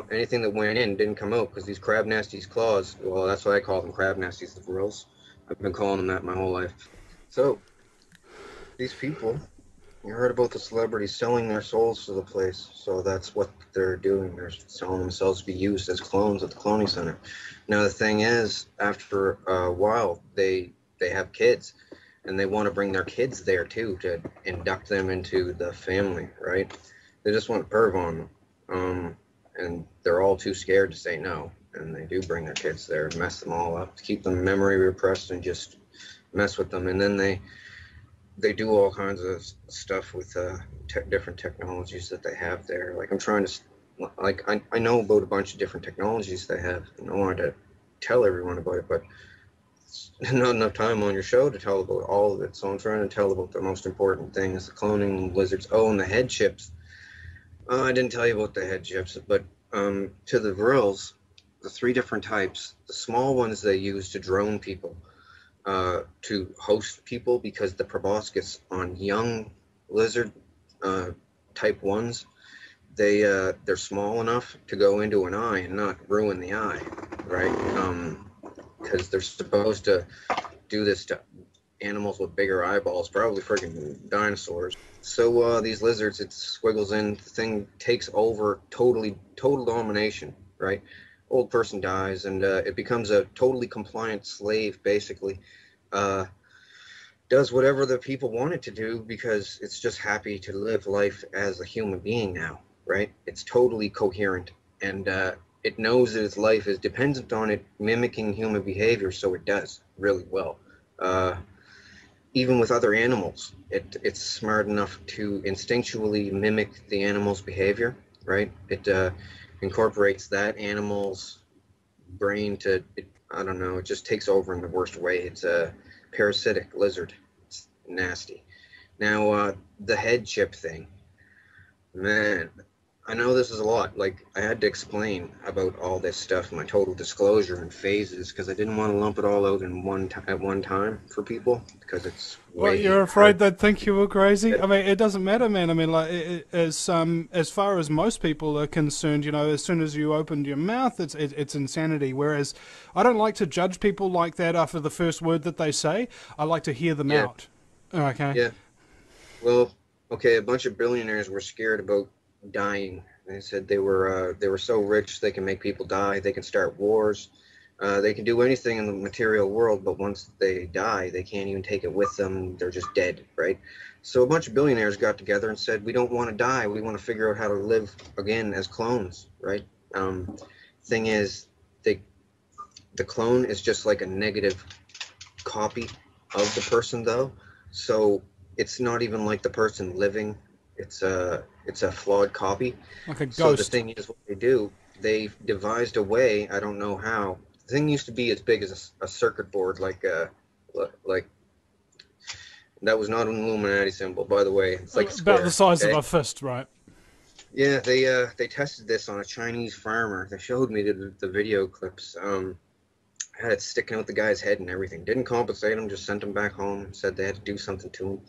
anything that went in didn't come out because these crab nasties claws. Well, that's why I call them crab nasties, the grills. I've been calling them that my whole life. So these people, you heard about the celebrities selling their souls to the place. So that's what they're doing. They're selling themselves to be used as clones at the cloning center. Now the thing is, after a while, they have kids. and they want to bring their kids there too to induct them into the family, right? They just want to perv on them, and they're all too scared to say no, and they do bring their kids there, mess them all up, keep them memory repressed, and just mess with them, and then they do all kinds of stuff with different technologies that they have there. Like I'm trying to, like I know about a bunch of different technologies they have, and I wanted to tell everyone about it, but not enough time on your show to tell about all of it. So I'm trying to tell about the most important things: the cloning lizards. Oh, and the head chips. I didn't tell you about the head chips, but to the Vrills, the three different types. The small ones they use to drone people, to host people, because the proboscis on young lizard type ones, they're small enough to go into an eye and not ruin the eye, right? Because they're supposed to do this to animals with bigger eyeballs, probably freaking dinosaurs. So these lizards, it squiggles in, the thing takes over, total domination, right? Old person dies, and it becomes a totally compliant slave, basically. Uh, does whatever the people want it to do because it's just happy to live life as a human being now, right? It's totally coherent, and it knows that its life is dependent on it mimicking human behavior, so it does really well. Uh, Even with other animals, it's smart enough to instinctually mimic the animal's behavior, right? It incorporates that animal's brain to, I don't know, it just takes over in the worst way. It's a parasitic lizard. It's nasty. Now, the head chip thing, man, I know this is a lot. Like, I had to explain about all this stuff, my total disclosure and phases, because I didn't want to lump it all out in at one time for people, because it's Well, way you're hard. afraid they'd think you were crazy. I mean, it doesn't matter, man. I mean, like, as far as most people are concerned, you know, as soon as you opened your mouth, it's insanity. Whereas, I don't like to judge people like that after the first word that they say. I like to hear them Yeah, out. Okay. yeah. Well, okay, a bunch of billionaires were scared about dying. They said they were so rich they can make people die, they can start wars, they can do anything in the material world, but once they die, they can't even take it with them. They're just dead, right? So a bunch of billionaires got together and said, we don't want to die. We want to figure out how to live again as clones, right? Um, Thing is, they the clone is just like a negative copy of the person, though. So it's not even like the person living. It's a flawed copy. Like a So the ghost. thing is, what they do, they've devised a way. I don't know how. The thing used to be as big as a circuit board, like that was not an Illuminati symbol, by the way. It's like a About the square. size of Okay. a fist, right? Yeah, they tested this on a Chinese farmer. They showed me the video clips. Had it sticking out the guy's head and everything. Didn't compensate him, just sent him back home. Said they had to do something to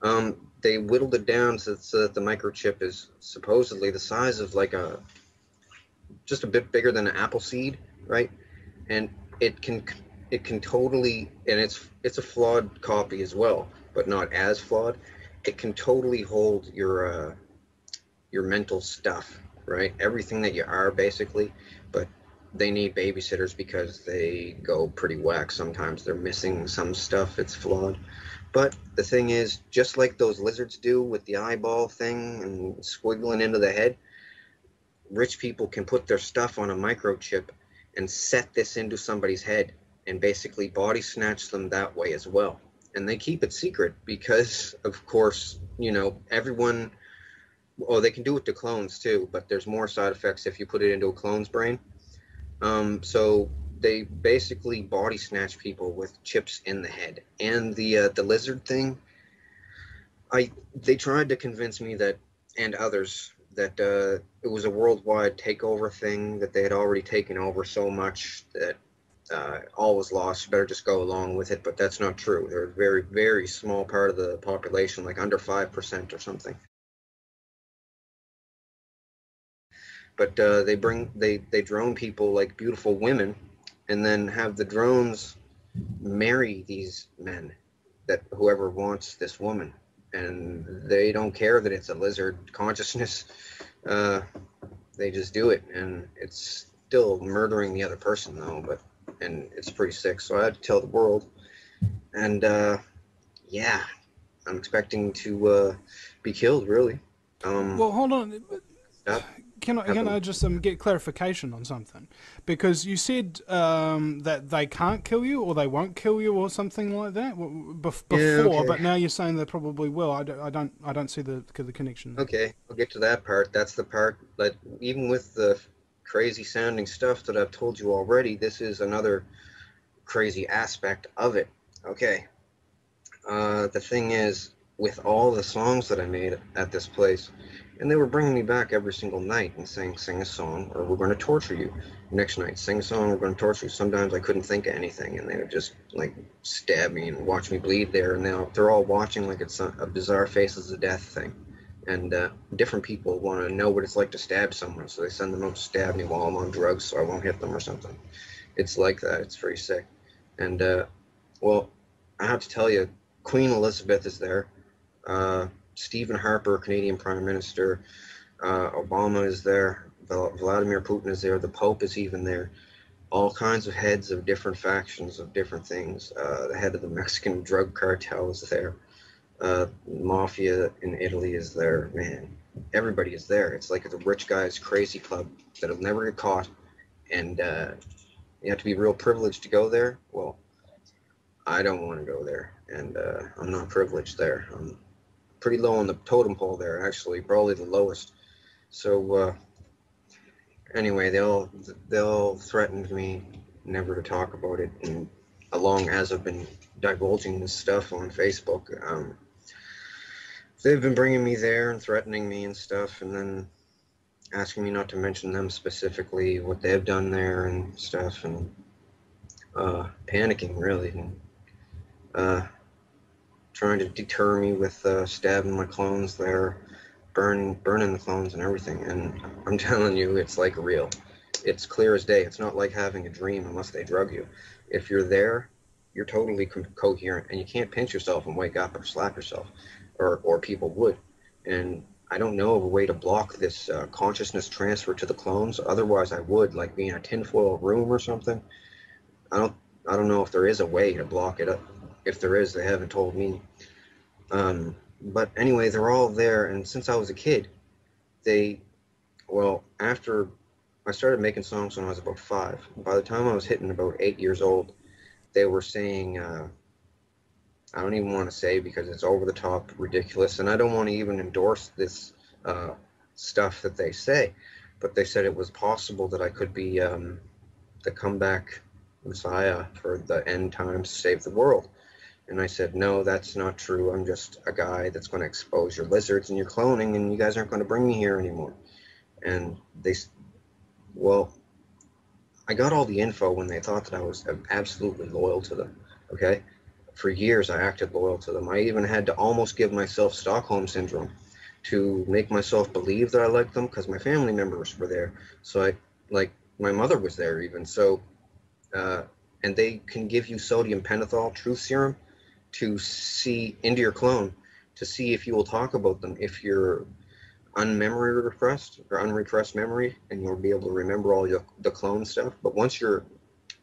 him. They whittled it down so that the microchip is supposedly the size of like just a bit bigger than an apple seed, right? And it can it can totally, and it's a flawed copy as well, but not as flawed. It can totally hold your mental stuff, right? Everything that you are, basically. But they need babysitters because they go pretty whack sometimes. They're missing some stuff. It's flawed. But the thing is, just like those lizards do with the eyeball thing and squiggling into the head, rich people can put their stuff on a microchip and set this into somebody's head and basically body snatch them that way as well. And they keep it secret because, of course, everyone. Oh, they can do it to clones too, but there's more side effects if you put it into a clone's brain. So they basically body snatch people with chips in the head. And the lizard thing, they tried to convince me that, and others, that it was a worldwide takeover thing, that they had already taken over so much that all was lost. You better just go along with it. But that's not true. They're a very, very small part of the population, like under 5% or something. But they drone people like beautiful women, and then have the drones marry these men, that whoever wants this woman, and they don't care that it's a lizard consciousness. uh, they just do it, and it's still murdering the other person though, and it's pretty sick, so I had to tell the world. And yeah, I'm expecting to be killed. Really. Well, hold on. Stop. Can Happen. I just get clarification on something? Because you said that they can't kill you or they won't kill you or something like that Yeah. before, Okay. but now you're saying they probably will. I don't see the connection there. Okay. I'll get to that part. That's the part that even with the crazy sounding stuff that I've told you already, this is another crazy aspect of it. Okay. The thing is, with all the songs that I made at this place, and they were bringing me back every single night and saying, sing a song or we're going to torture you. Next night, sing a song, we're going to torture you. Sometimes I couldn't think of anything and they would just like stab me and watch me bleed there. And now they're all watching like it's a bizarre Faces of Death thing. And different people want to know what it's like to stab someone, so they send them out to stab me while I'm on drugs so I won't hit them or something. It's like that. It's very sick. And well, I have to tell you, Queen Elizabeth is there. Stephen Harper, Canadian Prime Minister. Obama is there. Vladimir Putin is there. The Pope is even there. All kinds of heads of different factions of different things. The head of the Mexican drug cartel is there. Mafia in Italy is there. Man, everybody is there. It's like the rich guy's crazy club that'll never get caught. And you have to be real privileged to go there. Well, I don't want to go there, and I'm not privileged there. I'm pretty low on the totem pole there, actually, probably the lowest. So anyway, they all threatened me never to talk about it, and along as I've been divulging this stuff on Facebook, they've been bringing me there and threatening me and stuff, and then asking me not to mention them specifically, what they've done there and stuff, and panicking really, and uh, trying to deter me with stabbing my clones there, burning the clones and everything. And I'm telling you, it's like real. It's clear as day. It's not like having a dream unless they drug you. If you're there, you're totally coherent, and you can't pinch yourself and wake up or slap yourself, or people would. And I don't know of a way to block this consciousness transfer to the clones. Otherwise, I would, like being in a tinfoil room or something. I don't. I don't know if there is a way to block it. If there is, they haven't told me. But anyway, they're all there, and since I was a kid, they, well, after I started making songs when I was about 5. By the time I was hitting about 8 years old, they were saying, I don't even want to say because it's over the top ridiculous, and I don't want to even endorse this uh, stuff that they say, but they said it was possible that I could be the comeback messiah for the end times to save the world. And I said, no, that's not true. I'm just a guy that's going to expose your lizards and your cloning, and you guys aren't going to bring me here anymore. And they, well, I got all the info when they thought that I was absolutely loyal to them. Okay. For years, I acted loyal to them. I even had to almost give myself Stockholm syndrome to make myself believe that I liked them because my family members were there. So like, my mother was there even. So, uh, and they can give you sodium pentothal truth serum to see into your clone to see if you will talk about them if you're unmemory repressed or unrepressed memory, and you'll be able to remember all the clone stuff. But once you're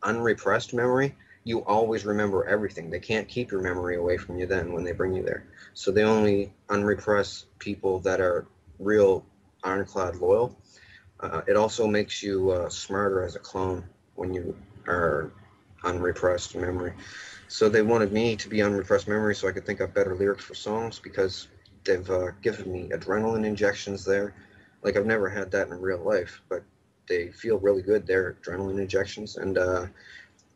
unrepressed memory, you always remember everything. They can't keep your memory away from you then when they bring you there. So they only unrepress people that are real ironclad loyal. It also makes you smarter as a clone when you are unrepressed memory. So they wanted me to be unrepressed memory so I could think up better lyrics for songs because they've given me adrenaline injections there. Like I've never had that in real life, but they feel really good. They're adrenaline injections, and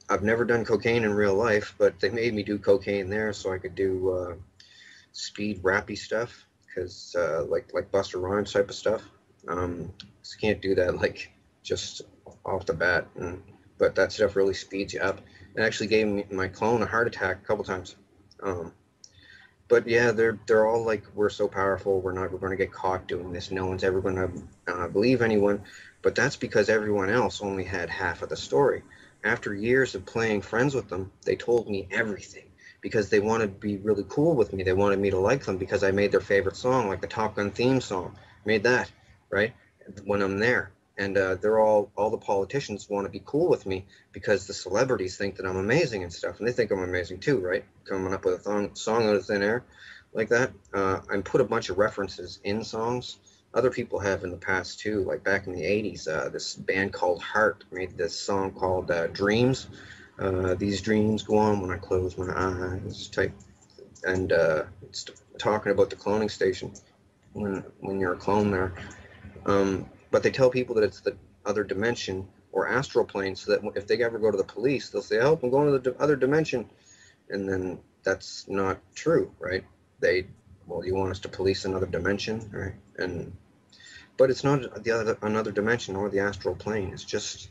I've never done cocaine in real life, but they made me do cocaine there so I could do speed rappy stuff because like Buster Rhymes type of stuff. Just can't do that like just off the bat, but that stuff really speeds you up. It actually gave me my clone a heart attack a couple times. Um, but yeah, they're all like, we're so powerful. We're going to get caught doing this. No one's ever going to believe anyone. But that's because everyone else only had half of the story. After years of playing friends with them, they told me everything because they wanted to be really cool with me. They wanted me to like them because I made their favorite song, like the Top Gun theme song. Made that, right? When I'm there. and they're all the politicians want to be cool with me because the celebrities think that I'm amazing and stuff, and they think I'm amazing too, right? Coming up with a song out of thin air like that, and put a bunch of references in songs. Other people have in the past too, like back in the '80s. This band called Heart made this song called "Dreams." These dreams go on when I close my eyes, type, and it's talking about the cloning station when you're a clone there. But they tell people that it's the other dimension or astral plane, so that if they ever go to the police, they'll say, "Help! I'm going to the other dimension," and then that's not true, right? They, well, you want us to police another dimension, right? And but it's not the other another dimension or the astral plane. It's just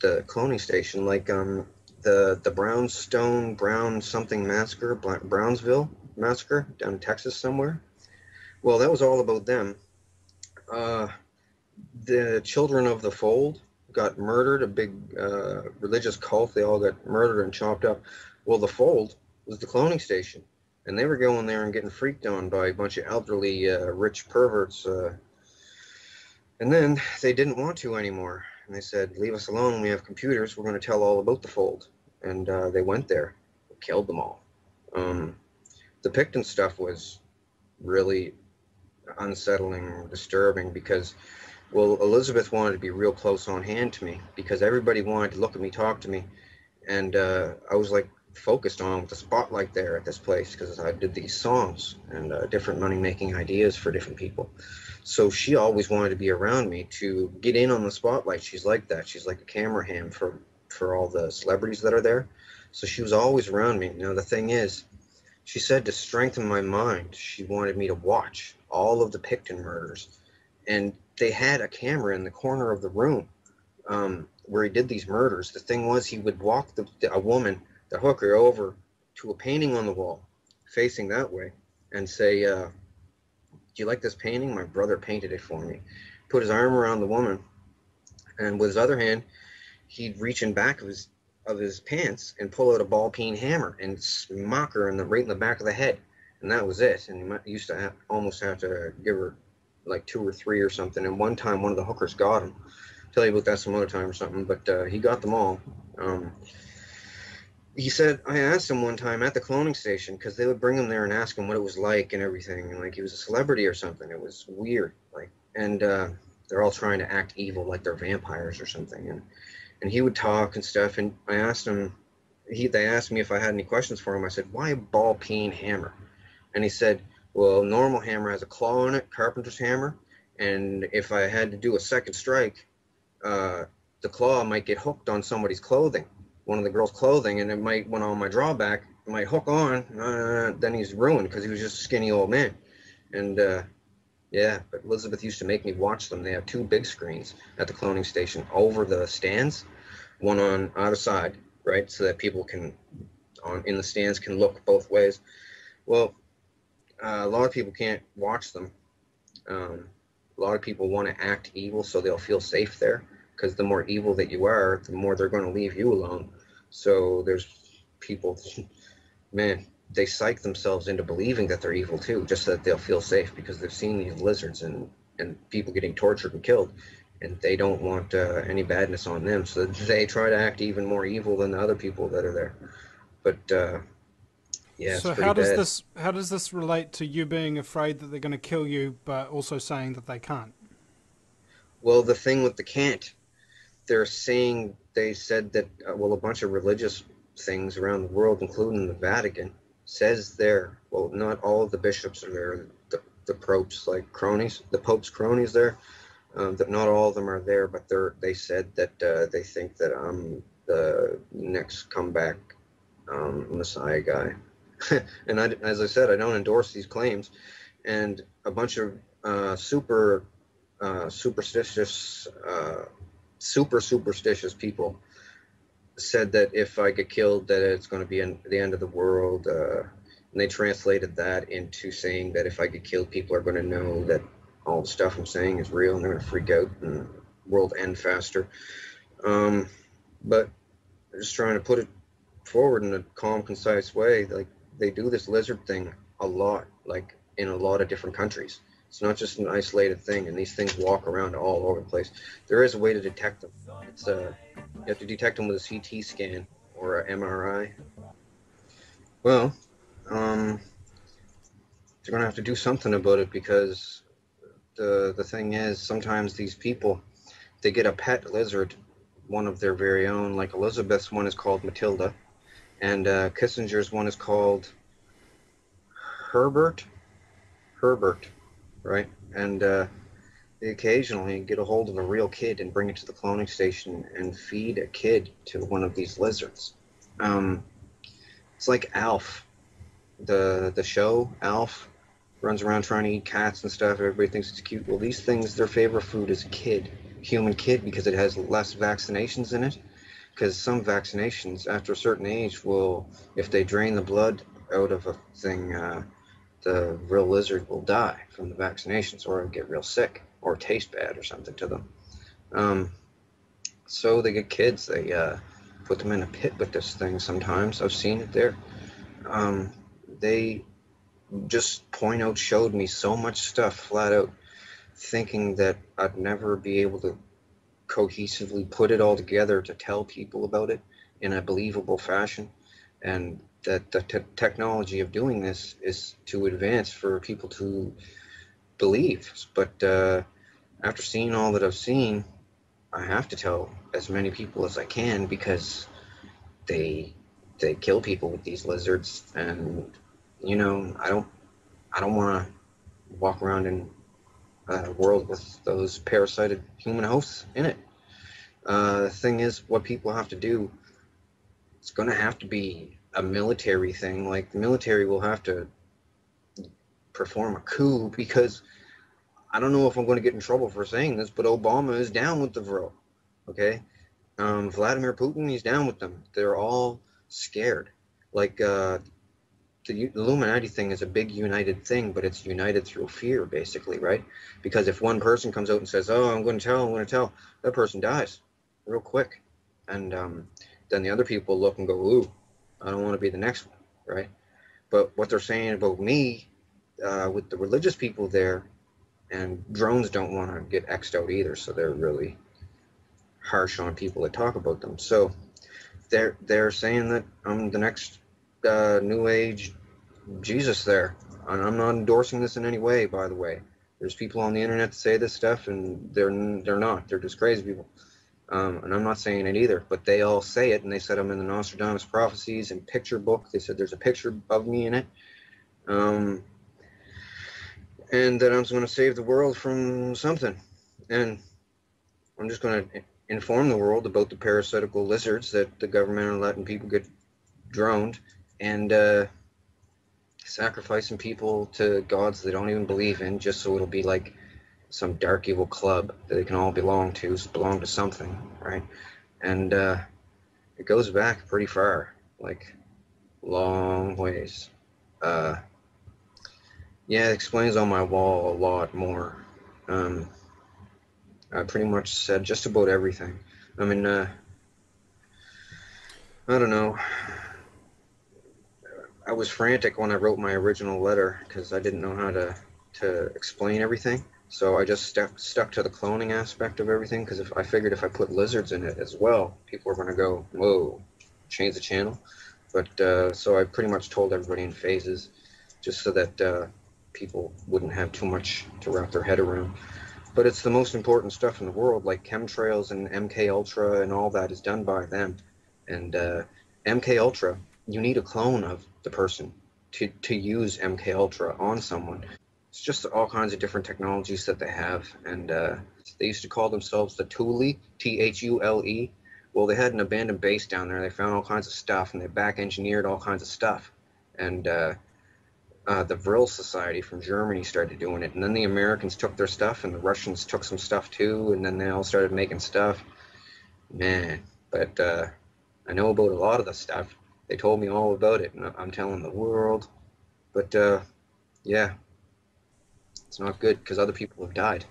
the cloning station, like the Brown something massacre, Brownsville massacre down in Texas somewhere. Well, that was all about them. Uh, the children of the fold got murdered, a big religious cult. They all got murdered and chopped up. Well, the fold was the cloning station, and they were going there and getting freaked on by a bunch of elderly, rich perverts. And then they didn't want to anymore, and they said, "Leave us alone. We have computers. We're going to tell all about the fold." And they went there, killed them all. Um, the Picton stuff was really unsettling, disturbing because, well, Elizabeth wanted to be real close on hand to me because everybody wanted to look at me, talk to me, and I was like focused on with the spotlight there at this place because I did these songs and different money making ideas for different people. So she always wanted to be around me to get in on the spotlight. She's like that. She's like a camera hand for all the celebrities that are there. So she was always around me. Now the thing is, she said to strengthen my mind, she wanted me to watch all of the Picton murders, and they had a camera in the corner of the room where he did these murders. The thing was, he would walk a woman, the hooker, over to a painting on the wall, facing that way, and say, "Do you like this painting? My brother painted it for me." Put his arm around the woman, and with his other hand, he'd reach in back of his pants and pull out a ball peen hammer and smack her right in the back of the head, and that was it. And he used to almost have to give her like two or three or something. And one time, one of the hookers got him. Tell you about that some other time or something. But he got them all. He said, I asked him one time at the cloning station because they would bring him there and ask him what it was like and everything, and like he was a celebrity or something. It was weird, like, and they're all trying to act evil like they're vampires or something, and he would talk and stuff. And I asked him, they asked me if I had any questions for him. I said, why a ball peen hammer? And he said, well, normal hammer has a claw in it, carpenter's hammer, and if I had to do a second strike, the claw might get hooked on somebody's clothing, one of the girls' clothing, and it might, when on my drawback, it might hook on, then he's ruined because he was just a skinny old man. And yeah, but Elizabeth used to make me watch them. They have two big screens at the cloning station over the stands, one on either side, right, so that people can, in the stands, can look both ways. Well, a lot of people can't watch them. A lot of people want to act evil so they'll feel safe there, because the more evil that you are, the more they're going to leave you alone. So there's people, man, they psych themselves into believing that they're evil too, just so that they'll feel safe, because they've seen these lizards and people getting tortured and killed, and they don't want any badness on them. So they try to act even more evil than the other people that are there. But yeah, it's So pretty bad. how does this relate to you being afraid that they're going to kill you, but also saying that they can't? Well, the thing with the can't, they're saying, they said that, well, a bunch of religious things around the world, including the Vatican, says there, well, not all of the bishops are there, the popes, like cronies, the pope's cronies there, that not all of them are there, but they said that they think that I'm the next comeback Messiah guy. And as I said, I don't endorse these claims. And a bunch of superstitious, super superstitious people said that if I get killed, that it's going to be the end of the world. And they translated that into saying that if I get killed, people are going to know that all the stuff I'm saying is real, and they're going to freak out and the world end faster. But they're just trying to put it forward in a calm, concise way. Like, they do this lizard thing a lot, like in a lot of different countries. It's not just an isolated thing, and these things walk around all over the place. There is a way to detect them. It's you have to detect them with a CT scan or a MRI. Well, um, they're gonna have to do something about it because the thing is, sometimes these people they get a pet lizard, one of their very own. Like Elizabeth's one is called Matilda, and Kissinger's one is called Herbert. Herbert, right? And they occasionally get a hold of a real kid and bring it to the cloning station and feed a kid to one of these lizards. Um, it's like Alf, the show Alf runs around trying to eat cats and stuff. Everybody thinks it's cute. Well, these things, their favorite food is human kid, because it has less vaccinations in it. Because some vaccinations, after a certain age, will, if they drain the blood out of a thing, the real lizard will die from the vaccinations, or get real sick, or taste bad, or something to them. Um, so they get kids. They put them in a pit with this thing. Sometimes I've seen it there. Um, they just point out showed me so much stuff flat out, thinking that I'd never be able to cohesively put it all together to tell people about it in a believable fashion, and that the technology of doing this is too advanced for people to believe. But after seeing all that I've seen, I have to tell as many people as I can, because they they kill people with these lizards, and I don't want to walk around in a world with those parasited human hosts in it. The thing is, what people have to do, it's going to have to be a military thing. Like, the military will have to perform a coup, because I don't know if I'm going to get in trouble for saying this, but Obama is down with the Vril. Okay? Vladimir Putin, he's down with them. They're all scared. Like, the Illuminati thing is a big united thing, but it's united through fear, basically, right? Because if one person comes out and says, "Oh, I'm going to tell," that person dies real quick, and then the other people look and go, "Ooh, I don't want to be the next one," right? But what they're saying about me, with the religious people there, and drones don't want to get X'd out either, so they're really harsh on people that talk about them. So they're saying that I'm the next new age Jesus there. And I'm not endorsing this in any way, by the way. There's people on the internet that say this stuff, and they're not. They're just crazy people. And I'm not saying it either, but they all say it, and they said I'm in the Nostradamus prophecies and picture book. They said there's a picture of me in it, um, and that I'm going to save the world from something. And I'm just going to inform the world about the parasitical lizards that the government are letting people get droned, and sacrificing people to gods they don't even believe in, just so it'll be like some dark evil club that they can all belong to something, right? And it goes back pretty far, like long ways. Uh, yeah, it explains on my wall a lot more. Um, I pretty much said just about everything. I mean, I don't know. I was frantic when I wrote my original letter, because I didn't know how to explain everything. So I just stuck to the cloning aspect of everything, because if I figured if I put lizards in it as well, people are going to go, whoa, change the channel. But so I pretty much told everybody in phases, just so that people wouldn't have too much to wrap their head around. But it's the most important stuff in the world, like chemtrails and MK Ultra and all that is done by them. And MK Ultra, you need a clone of the person to use MK Ultra on someone. It's just all kinds of different technologies that they have, and they used to call themselves the Thule, Thule. Well, they had an abandoned base down there. They found all kinds of stuff, and they back engineered all kinds of stuff. And the Vril Society from Germany started doing it, and then the Americans took their stuff, and the Russians took some stuff too, and then they all started making stuff. Man, but I know about a lot of the stuff. They told me all about it, and I'm telling the world. But yeah, it's not good, because other people have died.